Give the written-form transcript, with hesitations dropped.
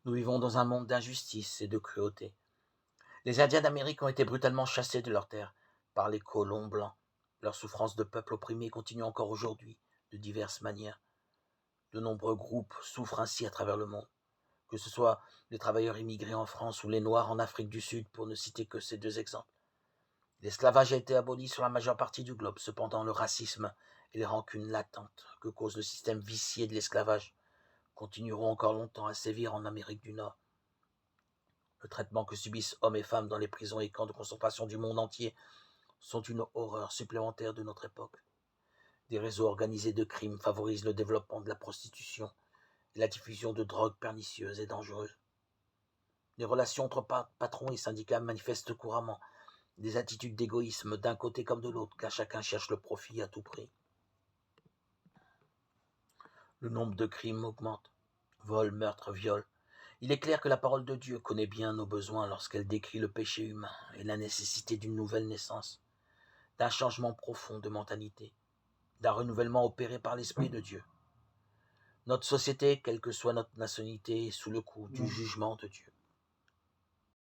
Nous vivons dans un monde d'injustice et de cruauté. Les Indiens d'Amérique ont été brutalement chassés de leurs terres par les colons blancs. Leur souffrance de peuple opprimé continue encore aujourd'hui, de diverses manières. De nombreux groupes souffrent ainsi à travers le monde, que ce soit les travailleurs immigrés en France ou les Noirs en Afrique du Sud, pour ne citer que ces deux exemples. L'esclavage a été aboli sur la majeure partie du globe, cependant le racisme et les rancunes latentes que cause le système vicié de l'esclavage continueront encore longtemps à sévir en Amérique du Nord. Le traitement que subissent hommes et femmes dans les prisons et camps de concentration du monde entier sont une horreur supplémentaire de notre époque. Des réseaux organisés de crimes favorisent le développement de la prostitution et la diffusion de drogues pernicieuses et dangereuses. Les relations entre patrons et syndicats manifestent couramment des attitudes d'égoïsme d'un côté comme de l'autre, car chacun cherche le profit à tout prix. Le nombre de crimes augmente. Vol, meurtre, viol. Il est clair que la parole de Dieu connaît bien nos besoins lorsqu'elle décrit le péché humain et la nécessité d'une nouvelle naissance, d'un changement profond de mentalité, d'un renouvellement opéré par l'Esprit de Dieu. Notre société, quelle que soit notre nationalité, est sous le coup du jugement de Dieu.